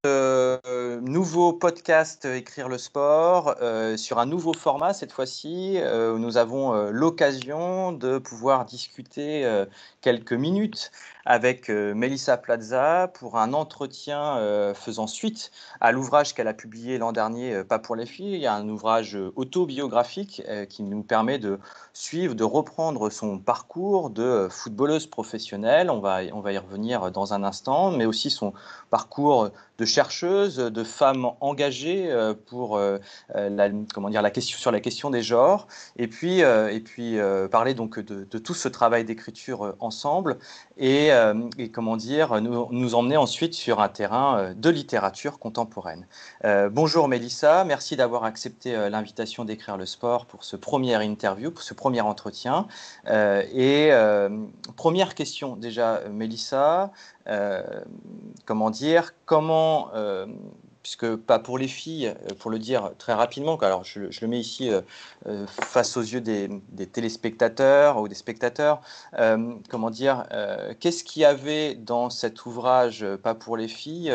Nouveau podcast Écrire le sport sur un nouveau format cette fois-ci où nous avons l'occasion de pouvoir discuter quelques minutes avec Mélissa Plaza pour un entretien faisant suite à l'ouvrage qu'elle a publié l'an dernier, Pas pour les filles. Il y a un ouvrage autobiographique qui nous permet de suivre, de reprendre son parcours de footballeuse professionnelle. On va y revenir dans un instant, mais aussi son parcours de chercheuses, de femmes engagées pour la question, sur la question des genres, et puis parler donc de tout ce travail d'écriture ensemble et nous emmener ensuite sur un terrain de littérature contemporaine. Bonjour Mélissa, merci d'avoir accepté l'invitation d'Écrire le sport pour ce premier interview, pour ce premier entretien. Première question déjà, Mélissa. Puisque Pas pour les filles, pour le dire très rapidement, alors je le mets ici face aux yeux des téléspectateurs ou des spectateurs, qu'est-ce qu'il y avait dans cet ouvrage Pas pour les filles,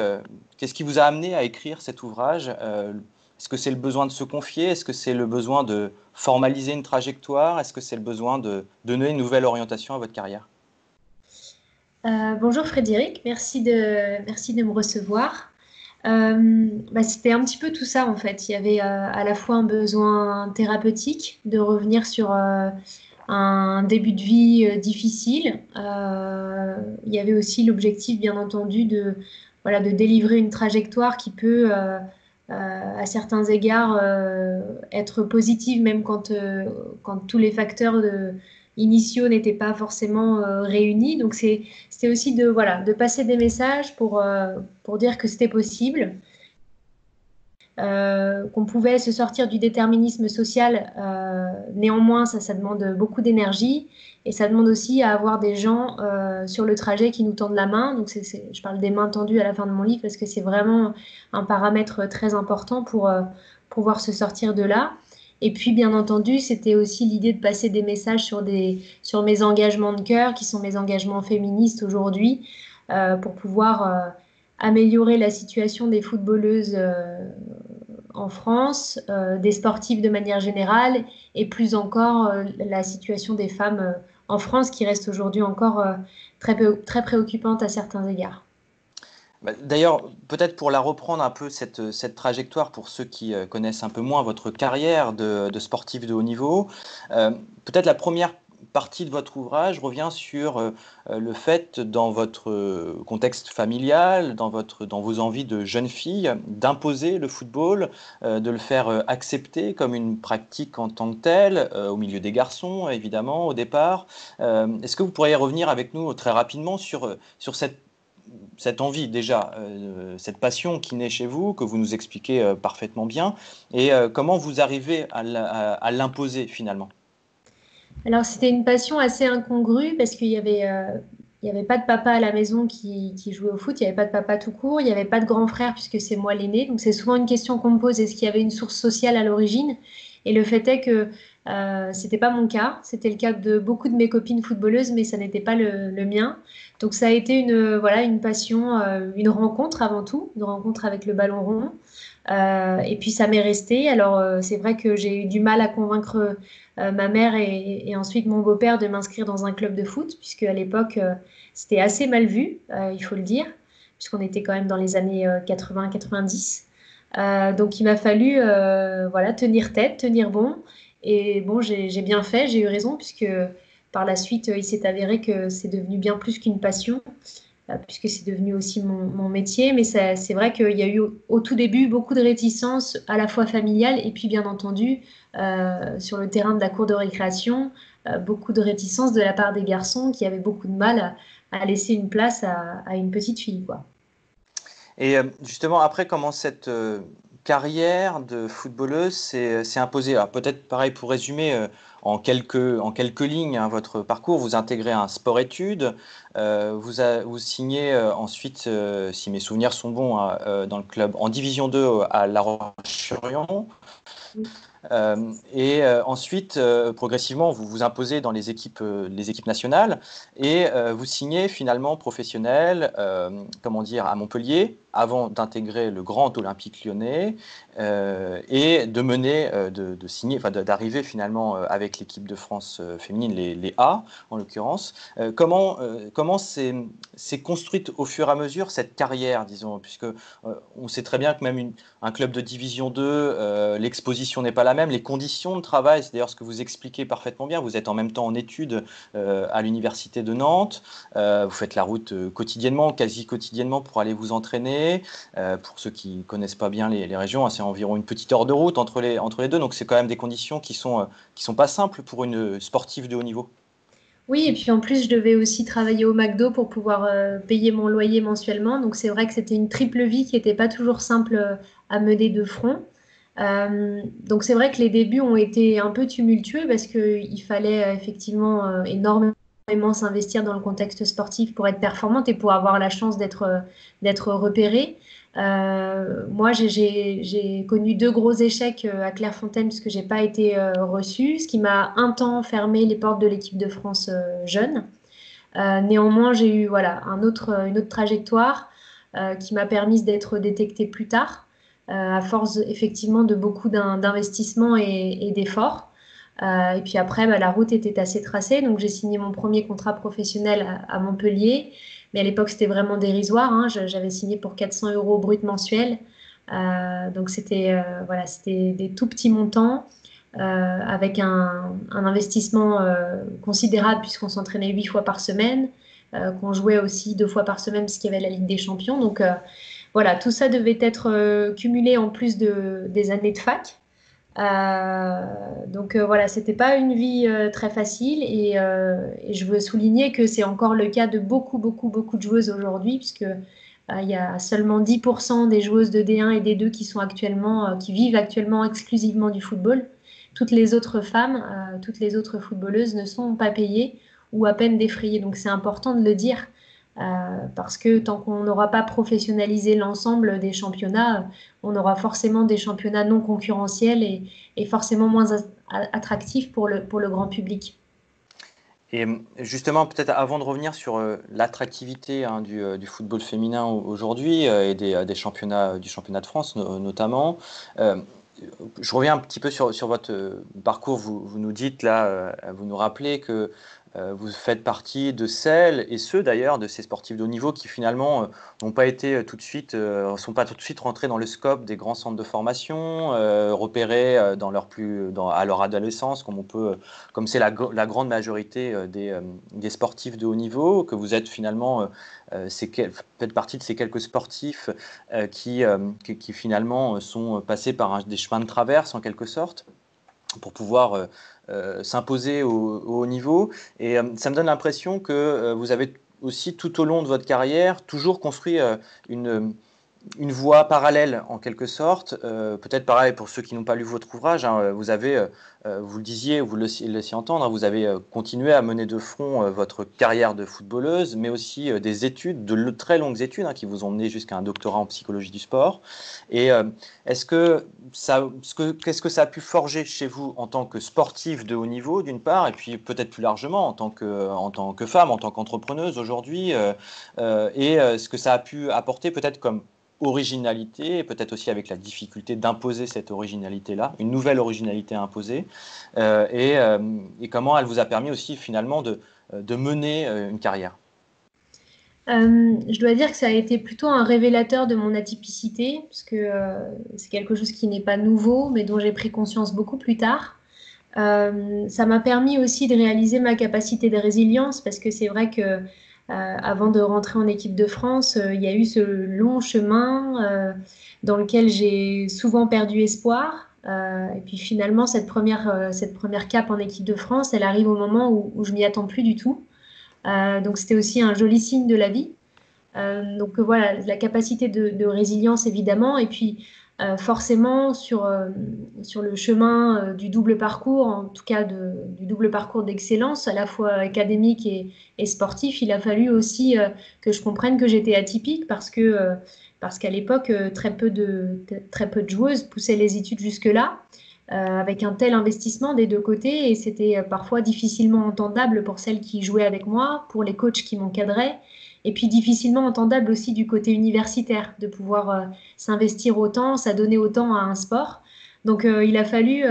qu'est-ce qui vous a amené à écrire cet ouvrage? Est-ce que c'est le besoin de se confier? Est-ce que c'est le besoin de formaliser une trajectoire? Est-ce que c'est le besoin de donner une nouvelle orientation à votre carrière? Bonjour Frédéric, merci de me recevoir. C'était un petit peu tout ça en fait. Il y avait à la fois un besoin thérapeutique de revenir sur un début de vie difficile. Il y avait aussi l'objectif, bien entendu, de délivrer une trajectoire qui peut, à certains égards, être positive, même quand tous les facteurs initiaux n'étaient pas forcément réunis. Donc c'était aussi de passer des messages pour dire que c'était possible, qu'on pouvait se sortir du déterminisme social. Néanmoins, ça demande beaucoup d'énergie et ça demande aussi à avoir des gens sur le trajet qui nous tendent la main. Donc, je parle des mains tendues à la fin de mon livre parce que c'est vraiment un paramètre très important pour pouvoir se sortir de là. Et puis, bien entendu, c'était aussi l'idée de passer des messages sur mes engagements de cœur, qui sont mes engagements féministes aujourd'hui, pour pouvoir améliorer la situation des footballeuses en France, des sportifs de manière générale, et plus encore la situation des femmes en France, qui reste aujourd'hui encore très préoccupante à certains égards. D'ailleurs, peut-être pour la reprendre un peu, cette trajectoire, pour ceux qui connaissent un peu moins votre carrière de sportif de haut niveau, peut-être la première partie de votre ouvrage revient sur le fait, dans votre contexte familial, dans vos envies de jeune fille, d'imposer le football, de le faire accepter comme une pratique en tant que telle, au milieu des garçons, évidemment, au départ. Est-ce que vous pourriez revenir avec nous très rapidement sur cette envie déjà, cette passion qui naît chez vous, que vous nous expliquez parfaitement bien, et comment vous arrivez à l'imposer finalement? Alors, c'était une passion assez incongrue parce qu'il y avait pas de papa à la maison qui jouait au foot, il n'y avait pas de papa tout court, il n'y avait pas de grand frère puisque c'est moi l'aîné. Donc, c'est souvent une question qu'on me pose, est-ce qu'il y avait une source sociale à l'origine? Et le fait est que c'était pas mon cas. C'était le cas de beaucoup de mes copines footballeuses, mais ça n'était pas le mien. Donc, ça a été une passion, une rencontre avant tout, une rencontre avec le ballon rond. Et puis ça m'est resté. Alors c'est vrai que j'ai eu du mal à convaincre ma mère et ensuite mon beau-père de m'inscrire dans un club de foot, puisque à l'époque c'était assez mal vu, il faut le dire, puisqu'on était quand même dans les années 80-90. Donc il m'a fallu tenir tête, tenir bon. Et bon, j'ai bien fait, j'ai eu raison, puisque par la suite il s'est avéré que c'est devenu bien plus qu'une passion, puisque c'est devenu aussi mon métier. Mais c'est vrai qu'il y a eu au tout début beaucoup de réticences, à la fois familiales et puis bien entendu sur le terrain de la cour de récréation, beaucoup de réticences de la part des garçons qui avaient beaucoup de mal à laisser une place à une petite fille, quoi. Et justement, après, comment cette carrière de footballeuse s'est imposée? Alors peut-être pareil pour résumer, en quelques lignes hein, votre parcours. Vous intégrez un sport-études, vous signez ensuite, si mes souvenirs sont bons, dans le club en Division 2 à La Roche-sur-Yon. Ensuite, progressivement, vous vous imposez dans les équipes nationales et vous signez finalement professionnel, comment dire, à Montpellier, avant d'intégrer le Grand Olympique Lyonnais et de mener, de signer, enfin d'arriver finalement avec l'équipe de France féminine, les A en l'occurrence. Comment s'est construite au fur et à mesure cette carrière, disons, puisque on sait très bien que même un club de Division 2, l'exposition n'est pas la même, les conditions de travail, c'est d'ailleurs ce que vous expliquez parfaitement bien, vous êtes en même temps en études à l'université de Nantes, vous faites la route quotidiennement, quasi quotidiennement pour aller vous entraîner. Pour ceux qui ne connaissent pas bien les régions, hein, c'est environ une petite heure de route entre les deux, donc c'est quand même des conditions qui sont pas simples pour une sportive de haut niveau. Oui, et puis en plus, je devais aussi travailler au McDo pour pouvoir payer mon loyer mensuellement. Donc c'est vrai que c'était une triple vie qui n'était pas toujours simple à mener de front. Donc c'est vrai que les débuts ont été un peu tumultueux parce qu'il fallait effectivement énormément s'investir dans le contexte sportif pour être performante et pour avoir la chance d'être repérée. Moi, j'ai connu deux gros échecs à Clairefontaine puisque j'ai pas été reçue, ce qui m'a un temps fermé les portes de l'équipe de France jeune. Néanmoins, j'ai eu voilà, une autre trajectoire qui m'a permis d'être détectée plus tard, à force effectivement de beaucoup d'investissements et d'efforts. Et puis après, bah, la route était assez tracée, donc j'ai signé mon premier contrat professionnel à Montpellier. Mais à l'époque, c'était vraiment dérisoire, hein. J'avais signé pour 400 euros brut mensuel. Donc voilà, c'était des tout petits montants avec un investissement considérable puisqu'on s'entraînait 8 fois par semaine, qu'on jouait aussi 2 fois par semaine parce qu'il y avait la Ligue des Champions. Donc voilà, tout ça devait être cumulé en plus des années de fac. Donc voilà, c'était pas une vie très facile et je veux souligner que c'est encore le cas de beaucoup de joueuses aujourd'hui puisque il y a seulement 10% des joueuses de D1 et D2 qui vivent actuellement exclusivement du football. Toutes les autres femmes, toutes les autres footballeuses ne sont pas payées ou à peine défrayées. Donc c'est important de le dire parce que tant qu'on n'aura pas professionnalisé l'ensemble des championnats, on aura forcément des championnats non concurrentiels et forcément moins attractifs pour le grand public. Et justement, peut-être avant de revenir sur l'attractivité hein, du football féminin aujourd'hui et des championnats, du championnat de France notamment, je reviens un petit peu sur votre parcours. Vous nous dites là, vous nous rappelez que vous faites partie de celles et ceux d'ailleurs de ces sportifs de haut niveau qui finalement n'ont pas été tout de suite, sont pas tout de suite rentrés dans le scope des grands centres de formation, repérés à leur adolescence, comme c'est la grande majorité des sportifs de haut niveau, que vous êtes finalement faites partie de ces quelques sportifs qui finalement sont passés par des chemins de traverse en quelque sorte pour pouvoir s'imposer au haut niveau. Et ça me donne l'impression que vous avez aussi tout au long de votre carrière toujours construit une voie parallèle en quelque sorte, peut-être pareil pour ceux qui n'ont pas lu votre ouvrage, hein, vous avez, vous le disiez, vous le laissiez entendre, hein, vous avez continué à mener de front votre carrière de footballeuse, mais aussi des études, très longues études, hein, qui vous ont mené jusqu'à un doctorat en psychologie du sport. Et qu'est-ce que ça a pu forger chez vous en tant que sportive de haut niveau d'une part, et puis peut-être plus largement en tant que femme, en tant qu'entrepreneuse aujourd'hui, et ce que ça a pu apporter peut-être comme originalité, et peut-être aussi avec la difficulté d'imposer cette originalité-là, une nouvelle originalité à imposer, et comment elle vous a permis aussi finalement de mener une carrière. Je dois dire que ça a été plutôt un révélateur de mon atypicité, parce que c'est quelque chose qui n'est pas nouveau, mais dont j'ai pris conscience beaucoup plus tard. Ça m'a permis aussi de réaliser ma capacité de résilience, parce que c'est vrai que avant de rentrer en équipe de France, il y a eu ce long chemin dans lequel j'ai souvent perdu espoir. Et puis finalement, cette première cape en équipe de France, elle arrive au moment où je m'y attends plus du tout. Donc c'était aussi un joli signe de la vie. Donc voilà, la capacité de résilience évidemment. Et puis forcément sur le chemin du double parcours, en tout cas du double parcours d'excellence, à la fois académique et sportif, il a fallu aussi que je comprenne que j'étais atypique parce qu'à l'époque, très peu de joueuses poussaient les études jusque-là, avec un tel investissement des deux côtés, et c'était parfois difficilement entendable pour celles qui jouaient avec moi, pour les coachs qui m'encadraient, et puis difficilement entendable aussi du côté universitaire, de pouvoir s'investir autant, s'adonner autant à un sport. Donc il a fallu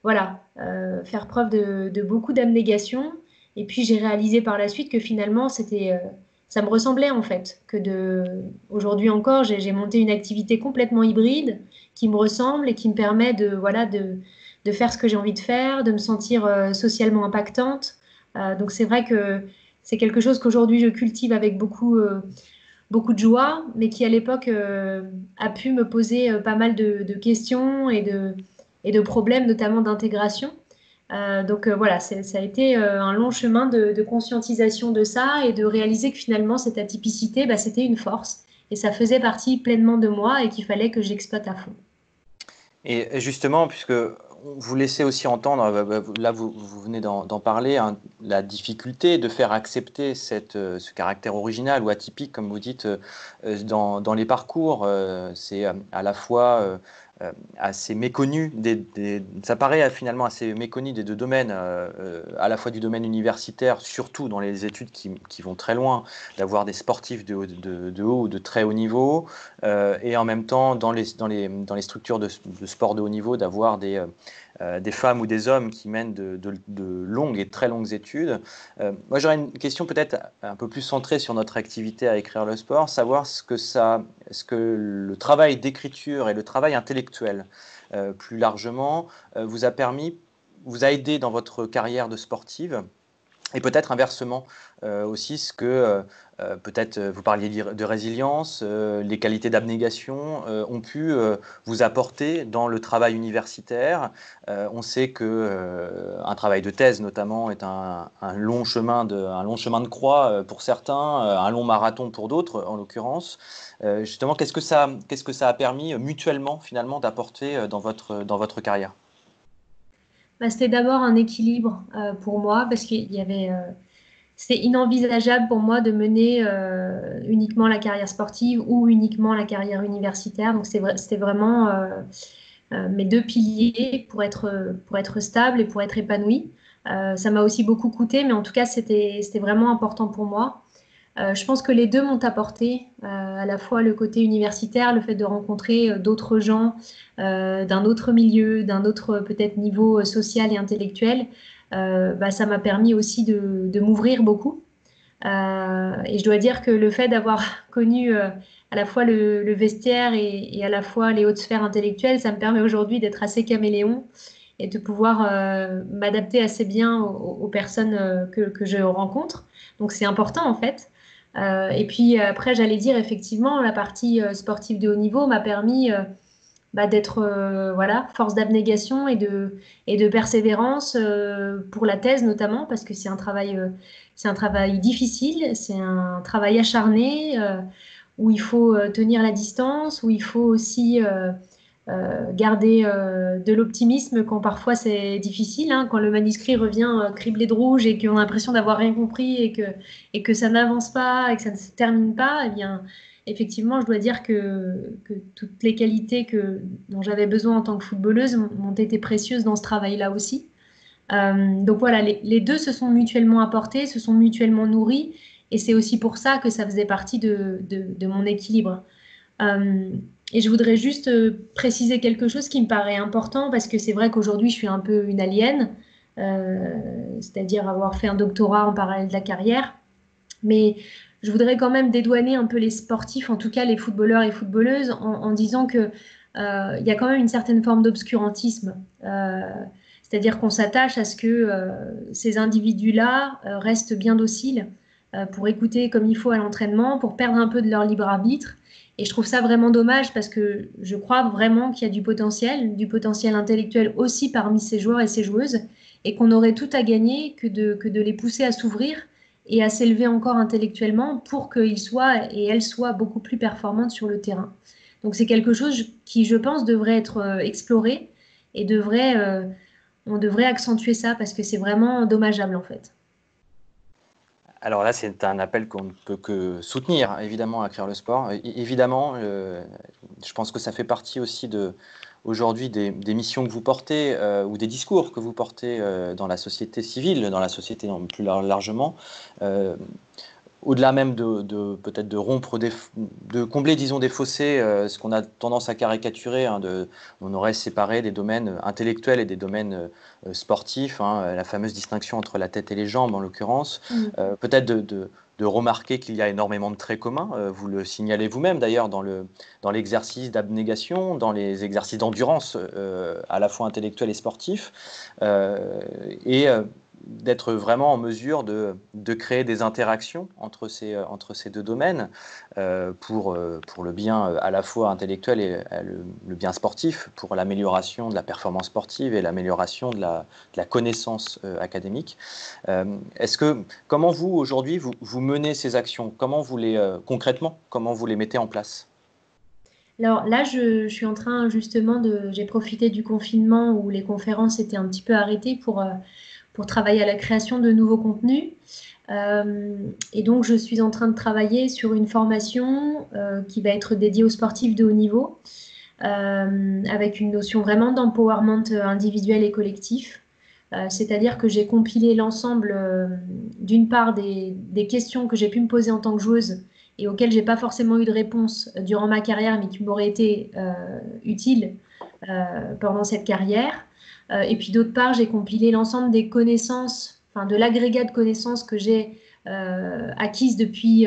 faire preuve de beaucoup d'abnégation. Et puis j'ai réalisé par la suite que finalement ça me ressemblait en fait. Aujourd'hui encore, j'ai monté une activité complètement hybride qui me ressemble et qui me permet de faire ce que j'ai envie de faire, de me sentir socialement impactante. Donc c'est vrai que c'est quelque chose qu'aujourd'hui je cultive avec beaucoup de joie, mais qui à l'époque a pu me poser pas mal de questions et de problèmes, notamment d'intégration. Donc voilà, ça a été un long chemin de conscientisation de ça et de réaliser que finalement cette atypicité, bah, c'était une force et ça faisait partie pleinement de moi et qu'il fallait que j'exploite à fond. Et justement, puisque vous laissez aussi entendre, là vous venez d'en parler, hein, la difficulté de faire accepter ce caractère original ou atypique, comme vous dites, dans les parcours. C'est à la fois assez méconnu, ça paraît finalement assez méconnu des deux domaines, à la fois du domaine universitaire, surtout dans les études qui vont très loin, d'avoir des sportifs de haut ou de très haut niveau, et en même temps dans les structures de sport de haut niveau, d'avoir des femmes ou des hommes qui mènent de longues et très longues études. Moi, j'aurais une question peut-être un peu plus centrée sur notre activité à écrire le sport, savoir ce que le travail d'écriture et le travail intellectuel, plus largement, vous a aidé dans votre carrière de sportive. Et peut-être inversement aussi ce que peut-être vous parliez de résilience, les qualités d'abnégation ont pu vous apporter dans le travail universitaire. On sait que un travail de thèse notamment est un long chemin de croix pour certains, un long marathon pour d'autres en l'occurrence. Justement, qu'est-ce que ça a permis mutuellement finalement d'apporter dans votre carrière? Bah, c'était d'abord un équilibre pour moi parce qu'il y avait c'est inenvisageable pour moi de mener uniquement la carrière sportive ou uniquement la carrière universitaire. Donc c'était vraiment mes deux piliers pour être stable et pour être épanouie. Ça m'a aussi beaucoup coûté, mais en tout cas, c'était vraiment important pour moi. Je pense que les deux m'ont apporté à la fois le côté universitaire, le fait de rencontrer d'autres gens d'un autre milieu, d'un autre peut-être niveau social et intellectuel. Bah, ça m'a permis aussi de m'ouvrir beaucoup. Et je dois dire que le fait d'avoir connu à la fois le vestiaire et à la fois les hautes sphères intellectuelles, ça me permet aujourd'hui d'être assez caméléon et de pouvoir m'adapter assez bien aux personnes que je rencontre. Donc c'est important en fait. Et puis après, j'allais dire effectivement, la partie sportive de haut niveau m'a permis bah, d'être force d'abnégation et de persévérance pour la thèse notamment, parce que c'est un travail difficile, c'est un travail acharné où il faut tenir la distance, où il faut aussi garder de l'optimisme quand parfois c'est difficile, hein, quand le manuscrit revient criblé de rouge et qu'on a l'impression d'avoir rien compris et que ça n'avance pas et que ça ne se termine pas, eh bien, effectivement, je dois dire que toutes les qualités dont j'avais besoin en tant que footballeuse m'ont été précieuses dans ce travail-là aussi. Donc voilà, les deux se sont mutuellement apportés, se sont mutuellement nourris, et c'est aussi pour ça que ça faisait partie de mon équilibre. Euh, et je voudrais juste préciser quelque chose qui me paraît important parce que c'est vrai qu'aujourd'hui je suis un peu une alien, c'est-à-dire avoir fait un doctorat en parallèle de la carrière. Mais je voudrais quand même dédouaner un peu les sportifs, en tout cas les footballeurs et footballeuses, en disant que il y a quand même une certaine forme d'obscurantisme. C'est-à-dire qu'on s'attache à ce que ces individus-là restent bien dociles pour écouter comme il faut à l'entraînement, pour perdre un peu de leur libre arbitre. Et je trouve ça vraiment dommage parce que je crois vraiment qu'il y a du potentiel intellectuel aussi parmi ces joueurs et ces joueuses, et qu'on aurait tout à gagner que de les pousser à s'ouvrir et à s'élever encore intellectuellement pour qu'ils soient et elles soient beaucoup plus performantes sur le terrain. Donc c'est quelque chose qui, je pense, devrait être exploré et on devrait accentuer ça parce que c'est vraiment dommageable en fait. Alors là, c'est un appel qu'on ne peut que soutenir, évidemment, à Écrire le sport. Évidemment, je pense que ça fait partie aussi aujourd'hui des missions que vous portez ou des discours que vous portez dans la société civile, dans la société plus largement. Euh, Au-delà même peut-être de rompre, de combler, disons, des fossés, ce qu'on a tendance à caricaturer, hein, on aurait séparé des domaines intellectuels et des domaines sportifs, hein, la fameuse distinction entre la tête et les jambes en l'occurrence, peut-être de remarquer qu'il y a énormément de traits communs, vous le signalez vous-même d'ailleurs dans l'exercice d'abnégation, dans les exercices d'endurance à la fois intellectuels et sportifs, et d'être vraiment en mesure de créer des interactions entre ces deux domaines pour le bien à la fois intellectuel et le bien sportif, pour l'amélioration de la performance sportive et l'amélioration de la connaissance académique. Comment vous, aujourd'hui, vous menez ces actions? Comment vous concrètement, comment vous les mettez en place? Alors là, je suis en train justement j'ai profité du confinement où les conférences étaient un petit peu arrêtées pour travailler à la création de nouveaux contenus. Et donc, je suis en train de travailler sur une formation qui va être dédiée aux sportifs de haut niveau, avec une notion vraiment d'empowerment individuel et collectif. C'est-à-dire que j'ai compilé l'ensemble, d'une part, des questions que j'ai pu me poser en tant que joueuse et auxquelles j'ai pas forcément eu de réponse durant ma carrière, mais qui m'auraient été utiles pendant cette carrière. Et puis d'autre part, j'ai compilé l'ensemble des connaissances, enfin de l'agrégat de connaissances que j'ai acquises depuis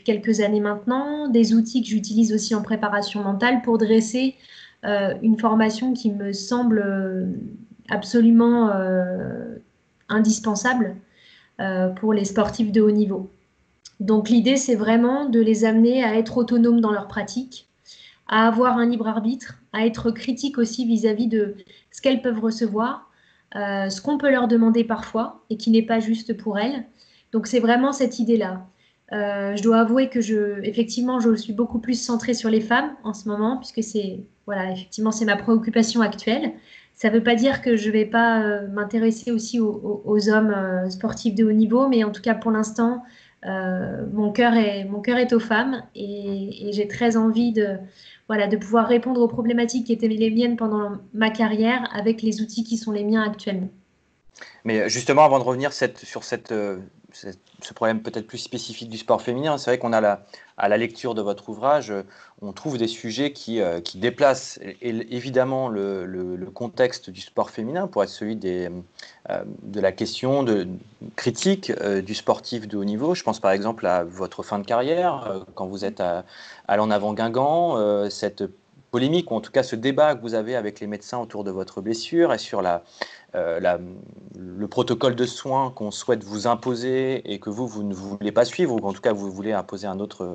quelques années maintenant, des outils que j'utilise aussi en préparation mentale pour dresser une formation qui me semble absolument indispensable pour les sportifs de haut niveau. Donc l'idée, c'est vraiment de les amener à être autonomes dans leur pratique, à avoir un libre arbitre, à être critique aussi vis-à-vis de ce qu'elles peuvent recevoir, ce qu'on peut leur demander parfois et qui n'est pas juste pour elles. Donc c'est vraiment cette idée-là. Je dois avouer que effectivement, je suis beaucoup plus centrée sur les femmes en ce moment, puisque voilà, effectivement, c'est ma préoccupation actuelle. Ça ne veut pas dire que je ne vais pas m'intéresser aussi aux hommes sportifs de haut niveau, mais en tout cas, pour l'instant, mon cœur est aux femmes et j'ai très envie voilà, de pouvoir répondre aux problématiques qui étaient les miennes pendant ma carrière avec les outils qui sont les miens actuellement. Mais justement, avant de revenir sur ce problème peut-être plus spécifique du sport féminin, c'est vrai qu'on a à la lecture de votre ouvrage, on trouve des sujets qui déplacent évidemment le contexte du sport féminin pour être celui de la question critique du sportif de haut niveau. Je pense par exemple à votre fin de carrière, quand vous êtes à l'En Avant Guingamp, cette polémique, ou en tout cas ce débat que vous avez avec les médecins autour de votre blessure et sur le protocole de soins qu'on souhaite vous imposer et que vous ne voulez pas suivre, ou en tout cas vous voulez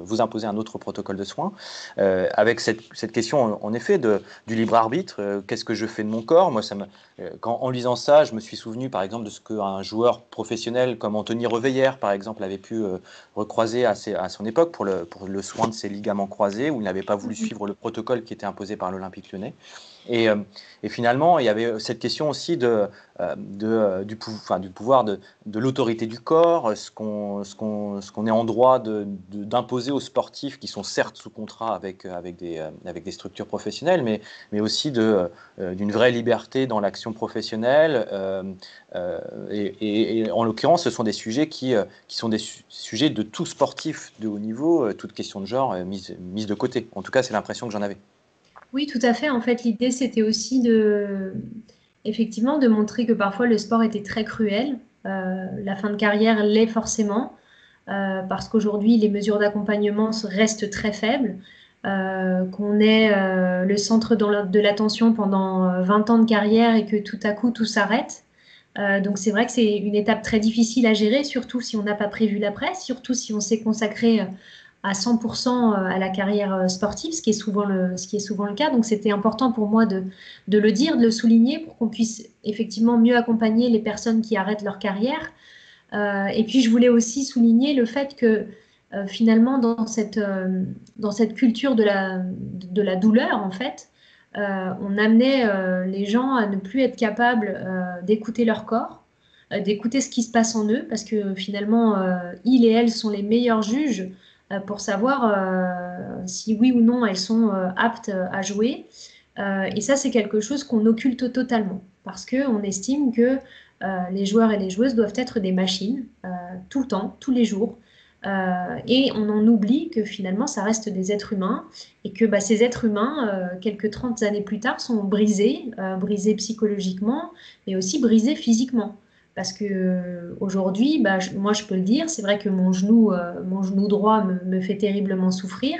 vous imposer un autre protocole de soins, avec cette question en effet du libre arbitre, qu'est-ce que je fais de mon corps? Moi, en lisant ça, je me suis souvenu par exemple de ce qu'un joueur professionnel comme Anthony Reveillère par exemple avait pu recroiser à son époque pour le soin de ses ligaments croisés, où il n'avait pas voulu suivre le protocole qui était imposé par l'Olympique Lyonnais. Et finalement, il y avait cette question aussi du pouvoir de l'autorité du corps, ce qu'on est en droit d'imposer aux sportifs qui sont certes sous contrat avec des structures professionnelles, mais aussi d'une vraie liberté dans l'action professionnelle. Et en l'occurrence, ce sont des sujets qui sont des sujets de tout sportif de haut niveau, toute question de genre mise de côté. En tout cas, c'est l'impression que j'en avais. Oui, tout à fait. En fait, l'idée, c'était aussi effectivement, de montrer que parfois le sport était très cruel. La fin de carrière l'est forcément, parce qu'aujourd'hui, les mesures d'accompagnement restent très faibles, qu'on est le centre de l'attention pendant 20 ans de carrière et que tout à coup, tout s'arrête. Donc, c'est vrai que c'est une étape très difficile à gérer, surtout si on n'a pas prévu l'après, surtout si on s'est consacré à 100% à la carrière sportive, ce qui est souvent le cas. Donc, c'était important pour moi de le dire, de le souligner, pour qu'on puisse effectivement mieux accompagner les personnes qui arrêtent leur carrière. Et puis, je voulais aussi souligner le fait que finalement, dans cette culture de la douleur, en fait, on amenait les gens à ne plus être capables d'écouter leur corps, d'écouter ce qui se passe en eux, parce que finalement, ils et elles sont les meilleurs juges pour savoir si oui ou non elles sont aptes à jouer. Et ça, c'est quelque chose qu'on occulte totalement, parce qu'on estime que les joueurs et les joueuses doivent être des machines, tout le temps, tous les jours. Et on en oublie que finalement, ça reste des êtres humains et que bah, ces êtres humains, quelques 30 années plus tard, sont brisés, brisés psychologiquement, mais aussi brisés physiquement. Parce que aujourd'hui, bah, moi je peux le dire, c'est vrai que mon genou droit me fait terriblement souffrir,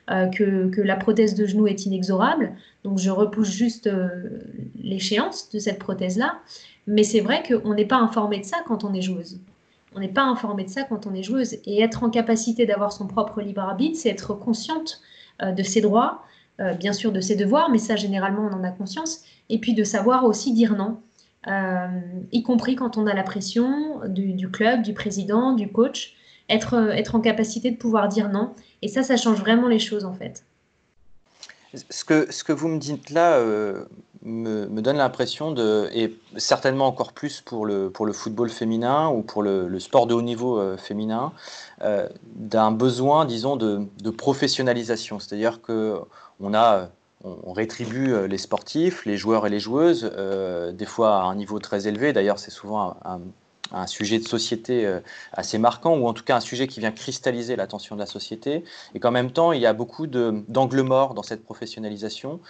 que la prothèse de genou est inexorable, donc je repousse juste l'échéance de cette prothèse-là. Mais c'est vrai qu'on n'est pas informé de ça quand on est joueuse. On n'est pas informé de ça quand on est joueuse. Et être en capacité d'avoir son propre libre arbitre, c'est être consciente de ses droits, bien sûr de ses devoirs, mais ça, généralement, on en a conscience. Et puis de savoir aussi dire non, y compris quand on a la pression du club, du président, du coach. Être en capacité de pouvoir dire non. Et ça change vraiment les choses, en fait. Ce que vous me dites là me donne l'impression et certainement encore plus pour le football féminin ou pour le sport de haut niveau féminin, d'un besoin, disons, de professionnalisation. C'est-à-dire on rétribue les sportifs, les joueurs et les joueuses, des fois à un niveau très élevé. D'ailleurs, c'est souvent un sujet de société assez marquant, ou en tout cas un sujet qui vient cristalliser l'attention de la société, et qu'en même temps, il y a beaucoup d'angles morts dans cette professionnalisation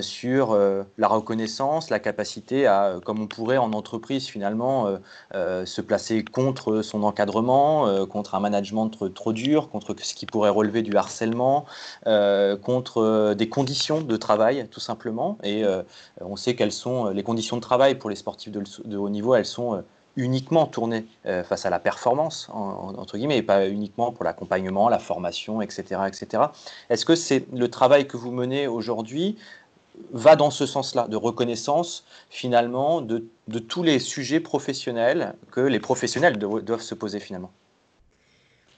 sur la reconnaissance, la capacité à, comme on pourrait en entreprise finalement, se placer contre son encadrement, contre un management trop dur, contre ce qui pourrait relever du harcèlement, contre des conditions de travail, tout simplement. Et on sait quelles sont les conditions de travail pour les sportifs de haut niveau. Elles sont uniquement tourné face à la performance, entre guillemets, et pas uniquement pour l'accompagnement, la formation, etc., etc. Est-ce que c'est le travail que vous menez aujourd'hui va dans ce sens-là, de reconnaissance, finalement, de tous les sujets professionnels que les professionnels doivent se poser, finalement?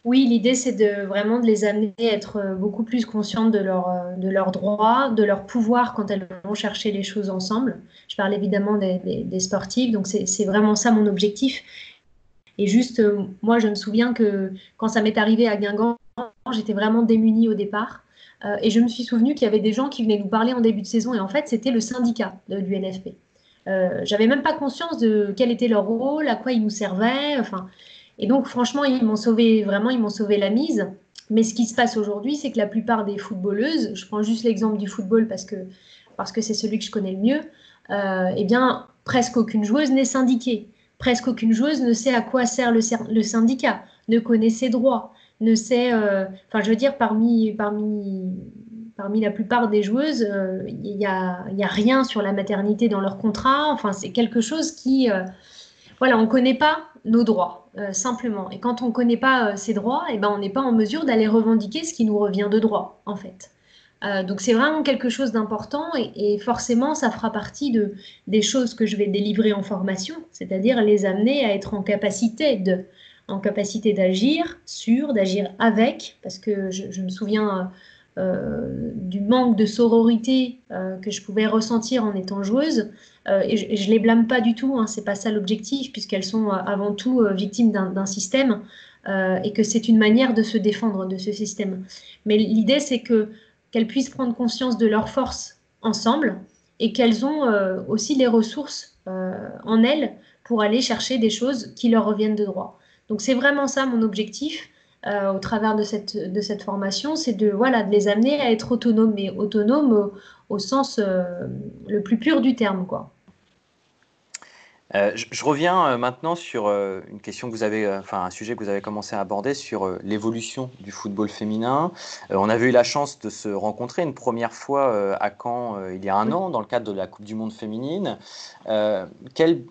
Oui, l'idée, c'est vraiment de les amener à être beaucoup plus conscientes de leurs droits, de leur pouvoir quand elles vont chercher les choses ensemble. Je parle évidemment des sportifs, donc c'est vraiment ça mon objectif. Et juste, moi, je me souviens que quand ça m'est arrivé à Guingamp, j'étais vraiment démunie au départ. Et je me suis souvenu qu'il y avait des gens qui venaient nous parler en début de saison, et en fait, c'était le syndicat du NFP. J'avais même pas conscience de quel était leur rôle, à quoi ils nous servaient. Enfin, et donc, franchement, ils m'ont sauvé, vraiment, ils m'ont sauvé la mise. Mais ce qui se passe aujourd'hui, c'est que la plupart des footballeuses, je prends juste l'exemple du football parce que c'est celui que je connais le mieux, eh bien, presque aucune joueuse n'est syndiquée. Presque aucune joueuse ne sait à quoi sert le syndicat, ne connaît ses droits, ne sait. Enfin, je veux dire, parmi la plupart des joueuses, il y a rien sur la maternité dans leur contrat. Enfin, c'est quelque chose qui. Voilà, on ne connaît pas nos droits, simplement. Et quand on ne connaît pas ses droits, eh ben, on n'est pas en mesure d'aller revendiquer ce qui nous revient de droit, en fait. Donc c'est vraiment quelque chose d'important et forcément ça fera partie des choses que je vais délivrer en formation, c'est-à-dire les amener à être en capacité d'agir sur, d'agir avec, parce que je me souviens du manque de sororité que je pouvais ressentir en étant joueuse. Et je les blâme pas du tout, hein, c'est pas ça l'objectif, puisqu'elles sont avant tout victimes d'un système et que c'est une manière de se défendre de ce système. Mais l'idée, c'est qu'elles puissent prendre conscience de leurs forces ensemble et qu'elles ont aussi les ressources en elles pour aller chercher des choses qui leur reviennent de droit. Donc c'est vraiment ça mon objectif au travers de cette formation, c'est voilà, de les amener à être autonomes, mais autonomes au sens le plus pur du terme, quoi. Je reviens maintenant sur une question que vous avez, enfin un sujet que vous avez commencé à aborder sur l'évolution du football féminin. On avait eu la chance de se rencontrer une première fois à Caen il y a un Oui. an dans le cadre de la Coupe du Monde féminine. Euh, quel,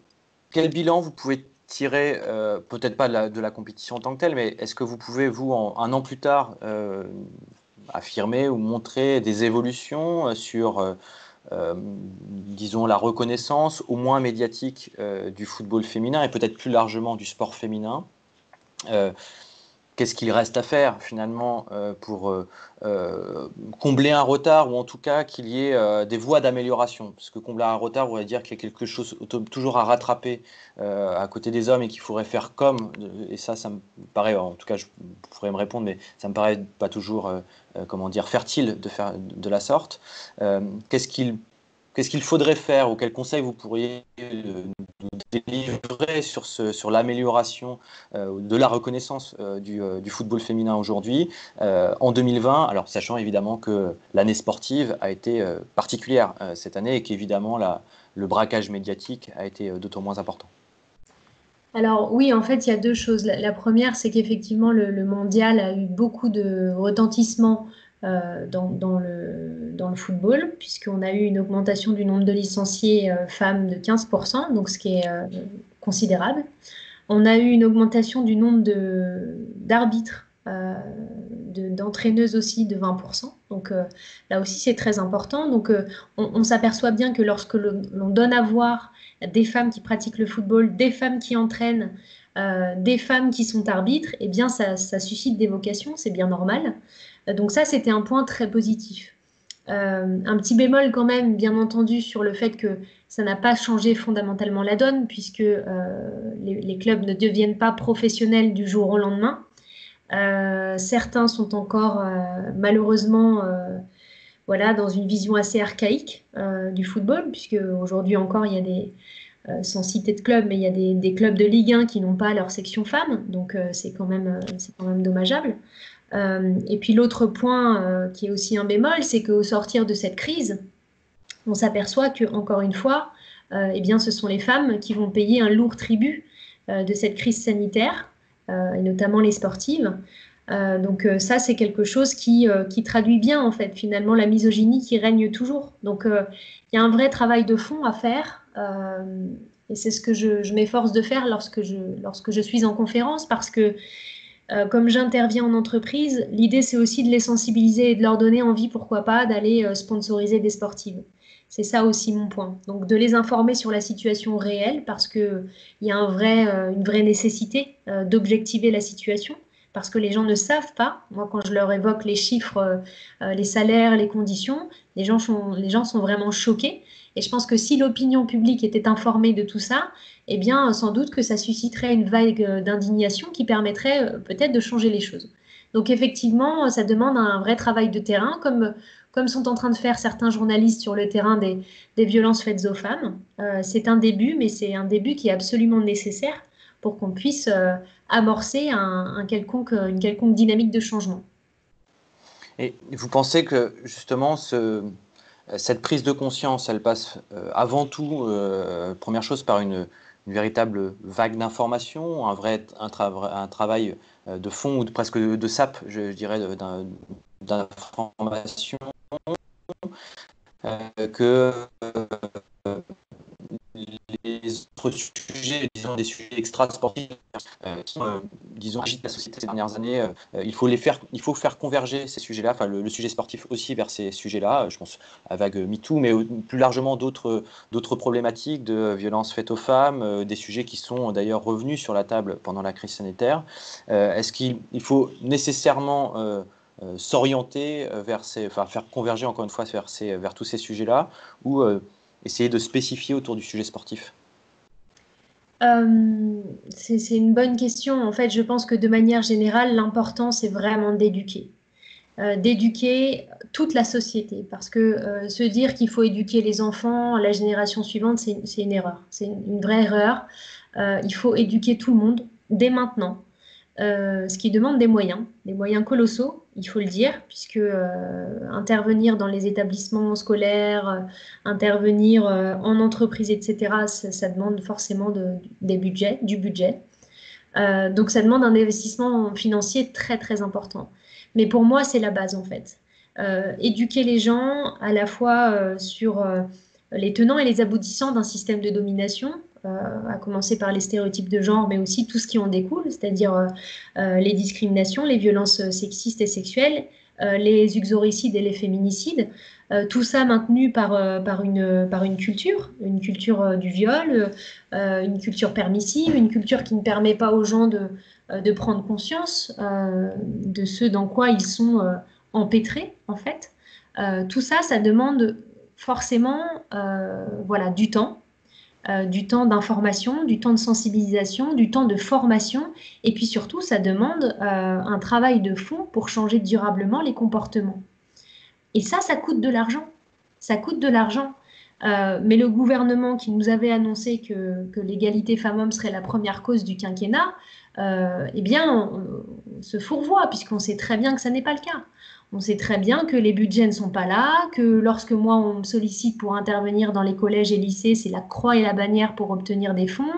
quel bilan vous pouvez tirer, peut-être pas de la compétition en tant que telle, mais est-ce que vous pouvez, vous, un an plus tard, affirmer ou montrer des évolutions sur disons, la reconnaissance, au moins médiatique, du football féminin et peut-être plus largement du sport féminin. Euh, qu'est-ce qu'il reste à faire finalement pour combler un retard ou en tout cas qu'il y ait des voies d'amélioration. Parce que combler un retard voudrait dire qu'il y a quelque chose toujours à rattraper à côté des hommes et qu'il faudrait faire comme. Et ça me paraît, en tout cas, je pourrais me répondre, mais ça me paraît pas toujours, comment dire, fertile de faire de la sorte. Qu'est-ce qu'il faudrait faire ou quels conseils vous pourriez nous délivrer sur l'amélioration de la reconnaissance du football féminin aujourd'hui en 2020, alors sachant évidemment que l'année sportive a été particulière cette année et qu'évidemment le braquage médiatique a été d'autant moins important. Alors oui, en fait, il y a deux choses. La première, c'est qu'effectivement, le mondial a eu beaucoup de retentissement dans le football, puisqu'on a eu une augmentation du nombre de licenciés femmes de 15%, donc ce qui est considérable. On a eu une augmentation du nombre d'arbitres, d'entraîneuses aussi de 20%. Donc là aussi, c'est très important. Donc on s'aperçoit bien que lorsque l'on donne à voir des femmes qui pratiquent le football, des femmes qui entraînent, des femmes qui sont arbitres, eh bien ça suscite des vocations, c'est bien normal. Donc ça, c'était un point très positif. Un petit bémol quand même, bien entendu, sur le fait que ça n'a pas changé fondamentalement la donne, puisque les clubs ne deviennent pas professionnels du jour au lendemain. Certains sont encore malheureusement voilà, dans une vision assez archaïque du football, puisque aujourd'hui encore, il y a sans citer de clubs, mais il y a des clubs de Ligue 1 qui n'ont pas leur section femmes, donc c'est quand même dommageable. Et puis l'autre point qui est aussi un bémol, c'est qu'au sortir de cette crise, on s'aperçoit que, encore une fois, eh bien, ce sont les femmes qui vont payer un lourd tribut de cette crise sanitaire, et notamment les sportives. Donc ça, c'est quelque chose qui traduit bien, en fait, finalement, la misogynie qui règne toujours. Donc il y a un vrai travail de fond à faire, et c'est ce que je m'efforce de faire lorsque je suis en conférence, parce que comme j'interviens en entreprise, l'idée, c'est aussi de les sensibiliser et de leur donner envie, pourquoi pas, d'aller sponsoriser des sportives. C'est ça aussi mon point. Donc, de les informer sur la situation réelle, parce qu'il y a une vraie nécessité d'objectiver la situation, parce que les gens ne savent pas. Moi, quand je leur évoque les chiffres, les salaires, les conditions, les gens sont vraiment choqués. Et je pense que si l'opinion publique était informée de tout ça, eh bien, sans doute que ça susciterait une vague d'indignation qui permettrait peut-être de changer les choses. Donc, effectivement, ça demande un vrai travail de terrain, comme sont en train de faire certains journalistes sur le terrain des violences faites aux femmes. C'est un début, mais c'est un début qui est absolument nécessaire pour qu'on puisse amorcer une quelconque dynamique de changement. Et vous pensez que justement cette prise de conscience, elle passe avant tout, première chose, par une véritable vague d'information, un travail de fond ou presque de sape, je dirais, d'information, que les autres sujets, disons des sujets extra-sportifs, qui disons, agitent la société ces dernières années, il faut faire converger ces sujets-là, enfin le sujet sportif aussi vers ces sujets-là, je pense à vague MeToo, mais plus largement d'autres problématiques de violences faites aux femmes, des sujets qui sont d'ailleurs revenus sur la table pendant la crise sanitaire. Est-ce qu'il faut nécessairement s'orienter faire converger encore une fois vers tous ces sujets-là, ou essayer de spécifier autour du sujet sportif? C'est une bonne question. En fait, je pense que de manière générale, l'important, c'est vraiment d'éduquer toute la société. Parce que se dire qu'il faut éduquer les enfants, la génération suivante, c'est une erreur. C'est une vraie erreur. Il faut éduquer tout le monde dès maintenant. Ce qui demande des moyens colossaux, il faut le dire, puisque intervenir dans les établissements scolaires, intervenir en entreprise, etc., ça demande forcément du budget. Donc ça demande un investissement financier très très important. Mais pour moi, c'est la base en fait. Éduquer les gens à la fois sur les tenants et les aboutissants d'un système de domination, à commencer par les stéréotypes de genre, mais aussi tout ce qui en découle, c'est-à-dire les discriminations, les violences sexistes et sexuelles, les uxoricides et les féminicides, tout ça maintenu par une culture du viol, une culture permissive, une culture qui ne permet pas aux gens de prendre conscience de ce dans quoi ils sont empêtrés, en fait. Tout ça, ça demande forcément voilà, du temps d'information, du temps de sensibilisation, du temps de formation, et puis surtout, ça demande un travail de fond pour changer durablement les comportements. Et ça coûte de l'argent. Ça coûte de l'argent. Mais le gouvernement qui nous avait annoncé que l'égalité femmes-hommes serait la première cause du quinquennat, eh bien, on se fourvoie, puisqu'on sait très bien que ça n'est pas le cas. On sait très bien que les budgets ne sont pas là, que lorsque moi on me sollicite pour intervenir dans les collèges et lycées, c'est la croix et la bannière pour obtenir des fonds.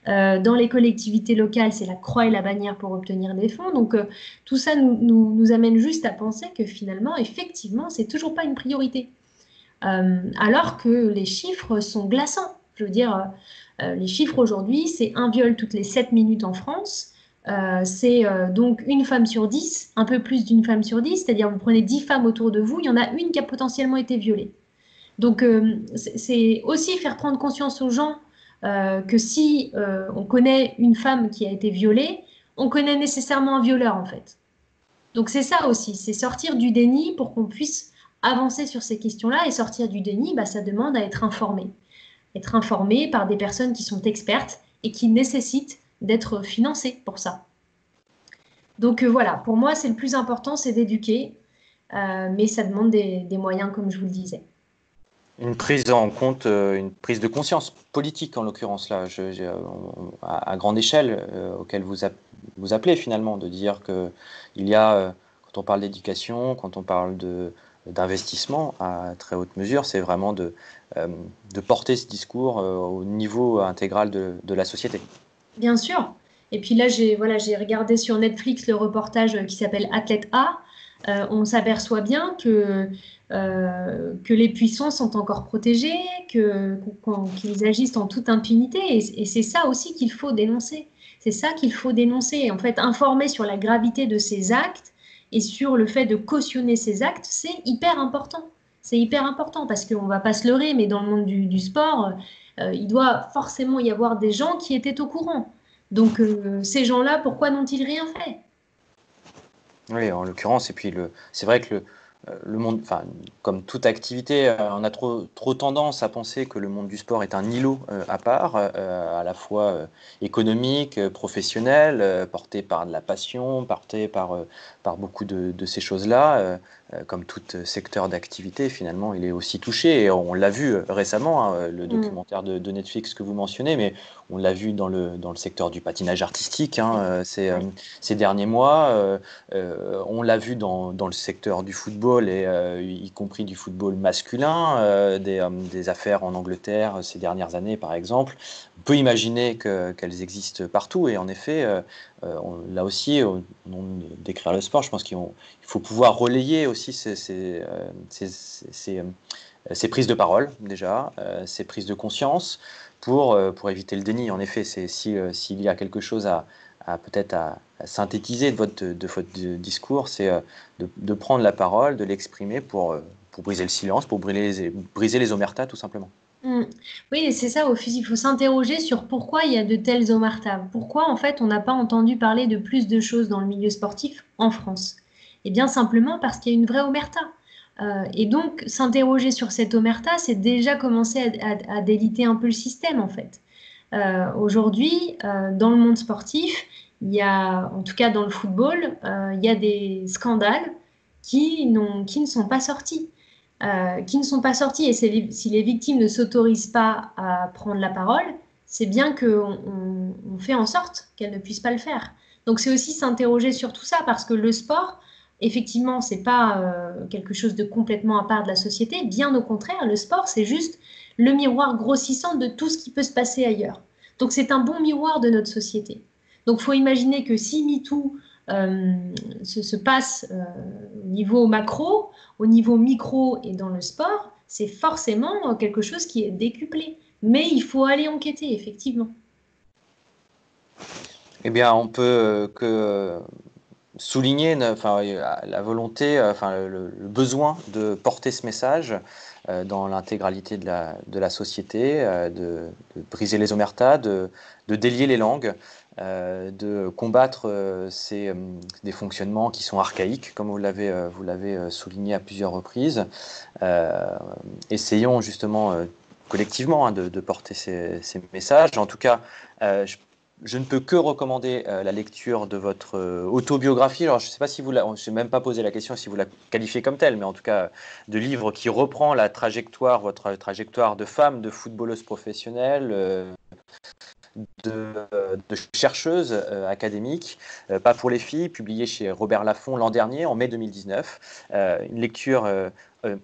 Dans les collectivités locales, c'est la croix et la bannière pour obtenir des fonds. Donc tout ça nous amène juste à penser que finalement, effectivement, c'est toujours pas une priorité. Alors que les chiffres sont glaçants. Je veux dire, les chiffres aujourd'hui, c'est un viol toutes les 7 minutes en France. C'est donc une femme sur 10, un peu plus d'une femme sur 10, c'est-à-dire vous prenez 10 femmes autour de vous, il y en a une qui a potentiellement été violée. Donc c'est aussi faire prendre conscience aux gens que si on connaît une femme qui a été violée, on connaît nécessairement un violeur en fait. Donc c'est ça aussi, c'est sortir du déni pour qu'on puisse avancer sur ces questions-là. Et sortir du déni, bah, ça demande à être informé. Être informé par des personnes qui sont expertes et qui nécessitent d'être financées pour ça. Donc voilà, pour moi, c'est le plus important, c'est d'éduquer, mais ça demande des moyens, comme je vous le disais. Une prise en compte, une prise de conscience politique en l'occurrence là, à grande échelle, auquel vous appelez finalement, de dire que il y a, quand on parle d'éducation, quand on parle d'investissement à très haute mesure, c'est vraiment de porter ce discours au niveau intégral de la société. Bien sûr. Et puis là, j'ai regardé sur Netflix le reportage qui s'appelle Athlète A. On s'aperçoit bien que les puissants sont encore protégés, qu'ils agissent en toute impunité. Et c'est ça aussi qu'il faut dénoncer. C'est ça qu'il faut dénoncer. En fait, informer sur la gravité de ces actes et sur le fait de cautionner ces actes, c'est hyper important. C'est hyper important parce qu'on ne va pas se leurrer, mais dans le monde du sport, il doit forcément y avoir des gens qui étaient au courant. Donc, ces gens-là, pourquoi n'ont-ils rien fait? Oui, en l'occurrence, et puis c'est vrai que le monde, enfin, comme toute activité, on a trop tendance à penser que le monde du sport est un îlot à part, à la fois économique, professionnel, porté par de la passion, porté par beaucoup de ces choses-là. Comme tout secteur d'activité, finalement, il est aussi touché. Et on l'a vu récemment, hein, le documentaire de Netflix que vous mentionnez, mais on l'a vu dans le secteur du patinage artistique, hein, ces derniers mois. On l'a vu dans le secteur du football, et y compris du football masculin, des affaires en Angleterre ces dernières années, par exemple. On peut imaginer qu'elles existent partout. Et en effet, là aussi, au nom d'écrire le sport, je pense qu'il faut pouvoir relayer aussi ces prises de parole, déjà, ces prises de conscience pour éviter le déni. En effet, s'il y a quelque chose peut-être à synthétiser de votre discours, c'est de prendre la parole, de l'exprimer pour briser le silence, pour briser les omertas, tout simplement. Oui, c'est ça, il faut s'interroger sur pourquoi il y a de telles omertas. Pourquoi, en fait, on n'a pas entendu parler de plus de choses dans le milieu sportif en France? Eh bien, simplement parce qu'il y a une vraie omerta. Et donc, s'interroger sur cette omerta, c'est déjà commencer à déliter un peu le système, en fait. Aujourd'hui, dans le monde sportif, il y a, en tout cas dans le football, il y a des scandales qui ne sont pas sortis. Qui ne sont pas sortis. Et si les victimes ne s'autorisent pas à prendre la parole, c'est bien qu'on fait en sorte qu'elles ne puissent pas le faire. Donc c'est aussi s'interroger sur tout ça, parce que le sport, effectivement, c'est pas quelque chose de complètement à part de la société. Bien au contraire, le sport, c'est juste le miroir grossissant de tout ce qui peut se passer ailleurs. Donc c'est un bon miroir de notre société. Donc il faut imaginer que si MeToo se passe au niveau macro, au niveau micro et dans le sport, c'est forcément quelque chose qui est décuplé. Mais il faut aller enquêter, effectivement. Eh bien, on peut souligner la volonté, le besoin de porter ce message dans l'intégralité de la société, de briser les omertas, de délier les langues, de combattre des fonctionnements qui sont archaïques, comme vous l'avez souligné à plusieurs reprises. Essayons justement collectivement de porter ces messages. En tout cas, je ne peux que recommander la lecture de votre autobiographie. Alors, je ne sais pas si je n'ai même pas posé la question si vous la qualifiez comme telle, mais en tout cas, de livre qui reprend votre trajectoire de femme, de footballeuse professionnelle, de chercheuse académique, Pas pour les filles, publiée chez Robert Laffont l'an dernier, en mai 2019. Une lecture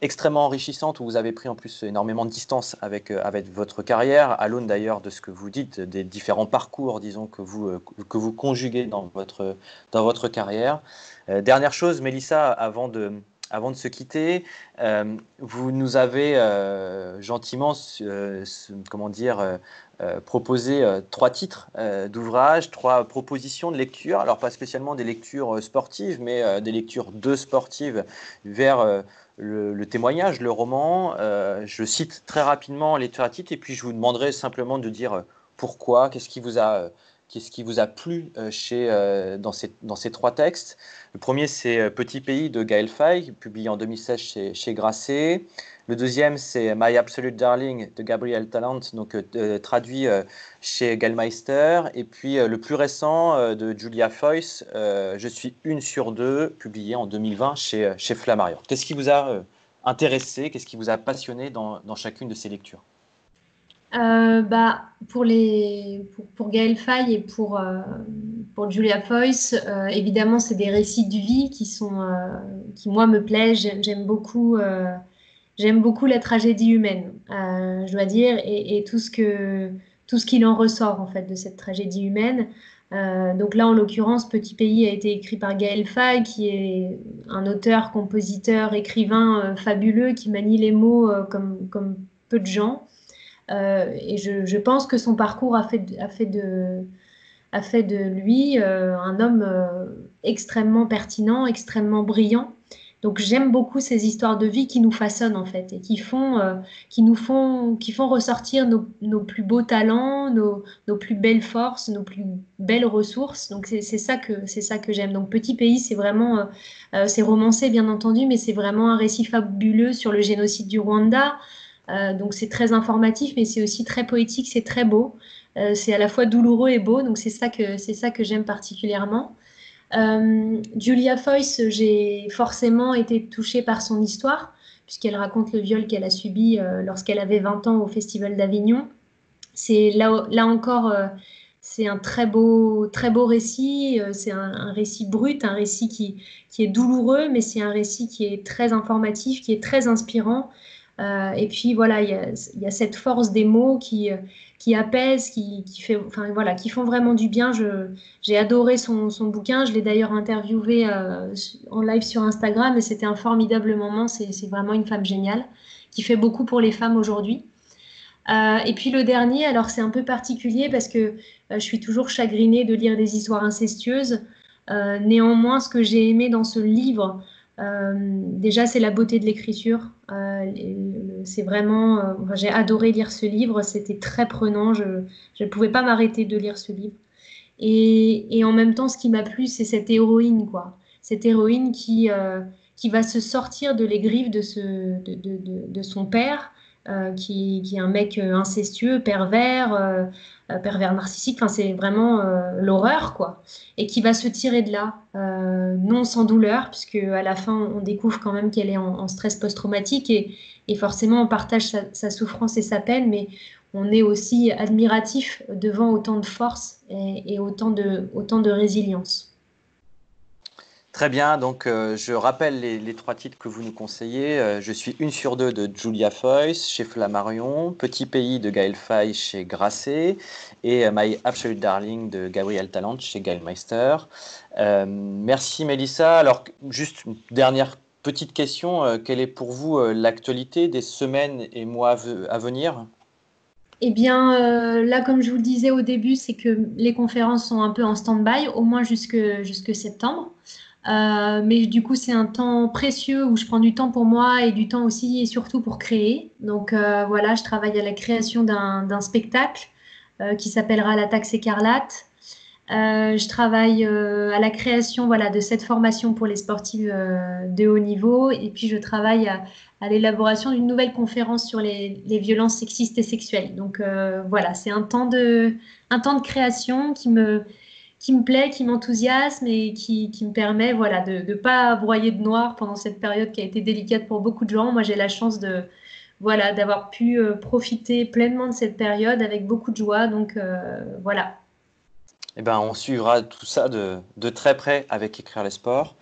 extrêmement enrichissante où vous avez pris en plus énormément de distance avec votre carrière, à l'aune d'ailleurs de ce que vous dites, des différents parcours, disons, que vous conjuguez dans votre carrière. Dernière chose, Mélissa, avant de se quitter, vous nous avez gentiment, proposé 3 titres d'ouvrages, 3 propositions de lecture. Alors, pas spécialement des lectures sportives, mais des lectures de sportives vers le témoignage, le roman. Je cite très rapidement les 3 titres et puis je vous demanderai simplement de dire pourquoi, qu'est-ce qui vous a plu dans ces 3 textes. Le premier, c'est Petit pays de Gaël Faye, publié en 2016 chez Grasset. Le deuxième, c'est My Absolute Darling de Gabriel Talant, donc traduit chez Gallmeister. Et puis le plus récent de Julia Foyce, Je suis une sur deux, publié en 2020 chez Flammarion. Qu'est-ce qui vous a intéressé, qu'est-ce qui vous a passionné dans chacune de ces lectures? Pour Gaël Faye et pour Julia Foyce, évidemment, c'est des récits de vie qui moi, me plaisent. J'aime beaucoup la tragédie humaine, je dois dire, et tout ce qu'il en ressort, en fait, de cette tragédie humaine. Donc là, en l'occurrence, Petit pays a été écrit par Gaël Faye, qui est un auteur, compositeur, écrivain fabuleux, qui manie les mots comme peu de gens. Et je pense que son parcours a fait de lui un homme extrêmement pertinent, extrêmement brillant. Donc j'aime beaucoup ces histoires de vie qui nous façonnent en fait et qui font ressortir nos plus beaux talents, nos plus belles forces, nos plus belles ressources. Donc c'est ça que j'aime. Donc Petit pays, c'est vraiment c'est romancé bien entendu, mais c'est vraiment un récit fabuleux sur le génocide du Rwanda. Donc c'est très informatif, mais c'est aussi très poétique, c'est très beau. C'est à la fois douloureux et beau, donc c'est ça que j'aime particulièrement. Julia Foyce, j'ai forcément été touchée par son histoire, puisqu'elle raconte le viol qu'elle a subi lorsqu'elle avait 20 ans au Festival d'Avignon. C'est là encore, c'est un très beau récit. C'est un récit brut, un récit qui est douloureux, mais c'est un récit qui est très informatif, qui est très inspirant. Et puis voilà, il y a cette force des mots qui apaise, qui font vraiment du bien. J'ai adoré son bouquin. Je l'ai d'ailleurs interviewé en live sur Instagram et c'était un formidable moment. C'est vraiment une femme géniale qui fait beaucoup pour les femmes aujourd'hui. Et puis le dernier, alors c'est un peu particulier parce que je suis toujours chagrinée de lire des histoires incestueuses. Néanmoins, ce que j'ai aimé dans ce livre, déjà, c'est la beauté de l'écriture. C'est vraiment, j'ai adoré lire ce livre. C'était très prenant. Je ne pouvais pas m'arrêter de lire ce livre. Et en même temps, ce qui m'a plu, c'est cette héroïne, quoi. Cette héroïne qui va se sortir de les griffes de son père, qui est un mec incestueux, pervers narcissique. Enfin, c'est vraiment l'horreur, quoi. Et qui va se tirer de là, non sans douleur, puisque à la fin, on découvre quand même qu'elle est en stress post-traumatique et forcément, on partage sa souffrance et sa peine, mais on est aussi admiratif devant autant de force et autant de résilience. Très bien, donc je rappelle les 3 titres que vous nous conseillez. Je suis une sur deux de Julia Foyce chez Flammarion, Petit pays de Gaël Faye chez Grasset et My Absolute Darling de Gabriel Talant chez Gallmeister. Merci Mélissa. Alors juste une dernière petite question, quelle est pour vous l'actualité des semaines et mois à venir ? Eh bien, là, comme je vous le disais au début, c'est que les conférences sont un peu en stand-by, au moins jusque septembre. Mais du coup, c'est un temps précieux où je prends du temps pour moi et du temps aussi et surtout pour créer. Donc voilà, je travaille à la création d'un spectacle qui s'appellera La Taxe écarlate. Je travaille à la création voilà, de cette formation pour les sportifs de haut niveau et puis je travaille à l'élaboration d'une nouvelle conférence sur les violences sexistes et sexuelles. Donc voilà, c'est un temps de création qui me plaît, qui m'enthousiasme et qui me permet voilà, de ne pas broyer de noir pendant cette période qui a été délicate pour beaucoup de gens. Moi, j'ai la chance voilà, d'avoir pu profiter pleinement de cette période avec beaucoup de joie. Donc voilà. Eh ben, on suivra tout ça de très près avec Écrire les sports.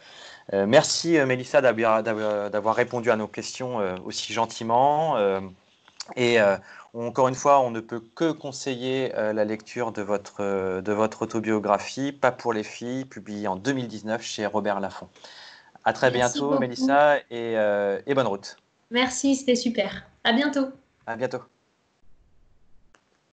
Merci Mélissa d'avoir répondu à nos questions aussi gentiment. Et encore une fois, on ne peut que conseiller la lecture de votre autobiographie, Pas pour les filles, publiée en 2019 chez Robert Laffont. À très Merci bientôt beaucoup. Mélissa et bonne route. Merci, c'était super. À bientôt. À bientôt.